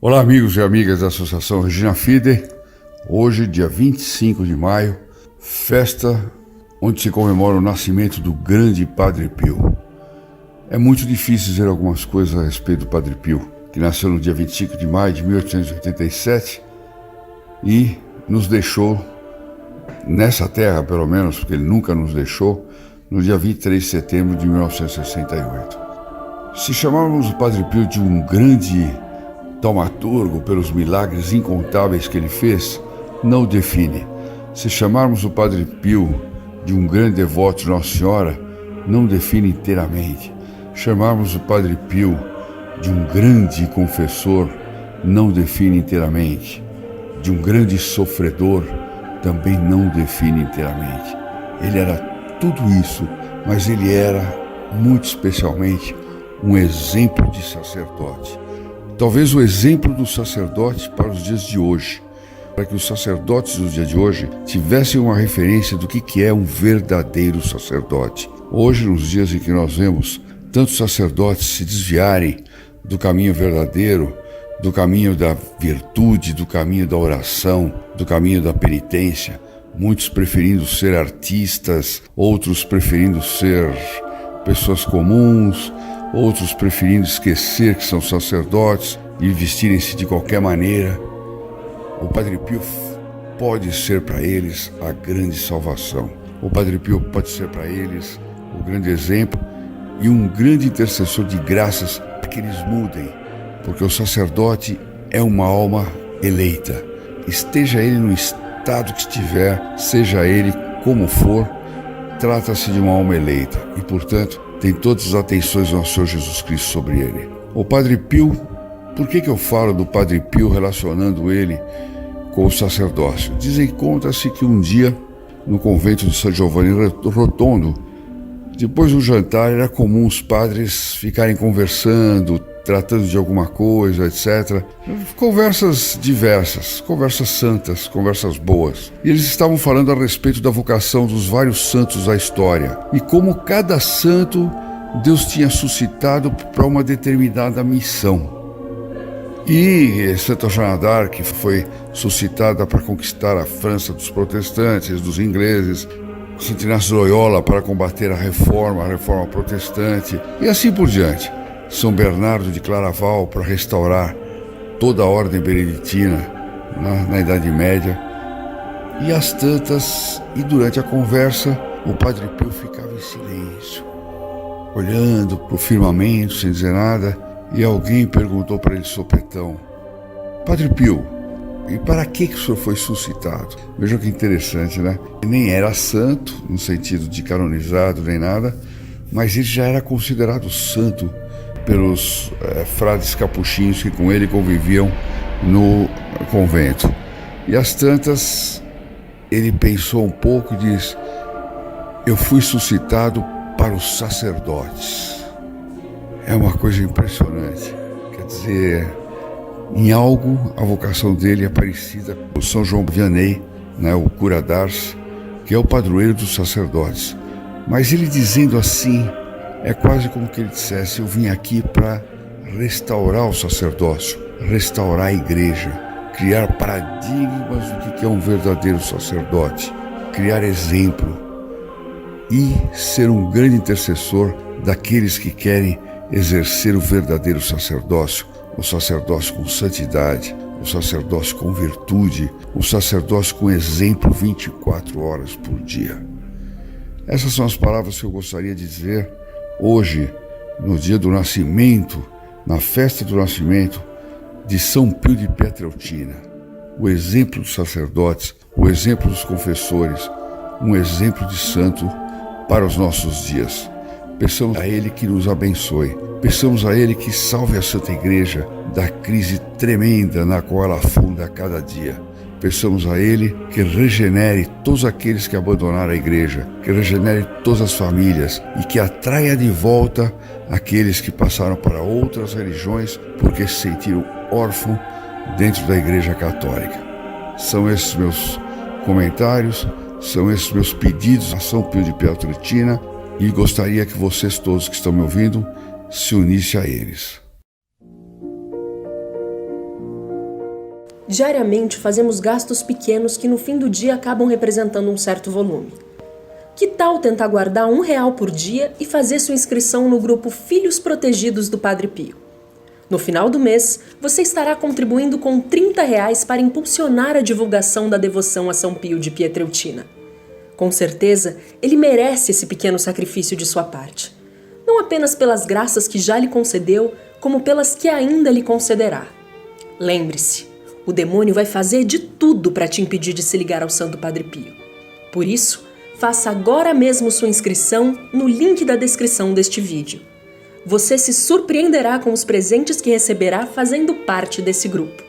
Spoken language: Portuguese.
Olá, amigos e amigas da Associação Regina Fide. Hoje, dia 25 de maio, festa onde se comemora o nascimento do grande Padre Pio. É muito difícil dizer algumas coisas a respeito do Padre Pio, que nasceu no dia 25 de maio de 1887 e nos deixou, nessa terra pelo menos, porque ele nunca nos deixou, no dia 23 de setembro de 1968. Se chamarmos o Padre Pio de um grande taumaturgo pelos milagres incontáveis que ele fez, não o define. Se chamarmos o Padre Pio de um grande devoto de Nossa Senhora, não o define inteiramente. Chamarmos o Padre Pio de um grande confessor, não o define inteiramente. De um grande sofredor, também não o define inteiramente. Ele era tudo isso, mas ele era, muito especialmente, um exemplo de sacerdote. Talvez o exemplo do sacerdote para os dias de hoje, para que os sacerdotes dos dias de hoje tivessem uma referência do que é um verdadeiro sacerdote. Hoje, nos dias em que nós vemos tantos sacerdotes se desviarem do caminho verdadeiro, do caminho da virtude, do caminho da oração, do caminho da penitência, muitos preferindo ser artistas, outros preferindo ser pessoas comuns, outros preferindo esquecer que são sacerdotes e vestirem-se de qualquer maneira. O Padre Pio pode ser para eles a grande salvação. O Padre Pio pode ser para eles o grande exemplo e um grande intercessor de graças para que eles mudem, porque o sacerdote é uma alma eleita. Esteja ele no estado que estiver, seja ele como for, trata-se de uma alma eleita e, portanto, tem todas as atenções do nosso Senhor Jesus Cristo sobre ele. O Padre Pio, por que eu falo do Padre Pio relacionando ele com o sacerdócio? Conta-se que um dia, no convento de São Giovanni Rotondo, depois do jantar, era comum os padres ficarem conversando, tratando de alguma coisa, etc. Conversas diversas, conversas santas, conversas boas. E eles estavam falando a respeito da vocação dos vários santos da história e como cada santo Deus tinha suscitado para uma determinada missão. E Santa Joana d'Arc foi suscitada para conquistar a França dos protestantes, dos ingleses, Santo Inácio de Loyola para combater a reforma protestante e assim por diante. São Bernardo de Claraval para restaurar toda a ordem beneditina na Idade Média. E as tantas, e durante a conversa, o Padre Pio ficava em silêncio, olhando para o firmamento sem dizer nada, e alguém perguntou para ele sopetão: Padre Pio, e para que o senhor foi suscitado? Vejam que interessante, né? Ele nem era santo, no sentido de canonizado nem nada, mas ele já era considerado santo pelos frades capuchinhos que com ele conviviam no convento. E às tantas, ele pensou um pouco e disse: eu fui suscitado para os sacerdotes. É uma coisa impressionante. Quer dizer, em algo a vocação dele é parecida com São João Vianney, né, o cura d'Ars, que é o padroeiro dos sacerdotes. Mas ele dizendo assim, é quase como que ele dissesse: eu vim aqui para restaurar o sacerdócio, restaurar a igreja, criar paradigmas do que é um verdadeiro sacerdote, criar exemplo e ser um grande intercessor daqueles que querem exercer o verdadeiro sacerdócio, o sacerdócio com santidade, o sacerdócio com virtude, o sacerdócio com exemplo 24 horas por dia. Essas são as palavras que eu gostaria de dizer hoje, no dia do nascimento, na festa do nascimento de São Pio de Pietrelcina, o exemplo dos sacerdotes, o exemplo dos confessores, um exemplo de santo para os nossos dias. Peçamos a Ele que nos abençoe, peçamos a Ele que salve a Santa Igreja da crise tremenda na qual ela afunda a cada dia. Peçamos a Ele que regenere todos aqueles que abandonaram a igreja, que regenere todas as famílias e que atraia de volta aqueles que passaram para outras religiões porque se sentiram órfãos dentro da Igreja Católica. São esses meus comentários, são esses meus pedidos a São Pio de Pietrelcina e gostaria que vocês todos que estão me ouvindo se unissem a eles. Diariamente fazemos gastos pequenos que no fim do dia acabam representando um certo volume. Que tal tentar guardar R$1 por dia e fazer sua inscrição no grupo Filhos Protegidos do Padre Pio? No final do mês, você estará contribuindo com R$30 para impulsionar a divulgação da devoção a São Pio de Pietrelcina. Com certeza, ele merece esse pequeno sacrifício de sua parte. Não apenas pelas graças que já lhe concedeu, como pelas que ainda lhe concederá. Lembre-se, o demônio vai fazer de tudo para te impedir de se ligar ao Santo Padre Pio. Por isso, faça agora mesmo sua inscrição no link da descrição deste vídeo. Você se surpreenderá com os presentes que receberá fazendo parte desse grupo.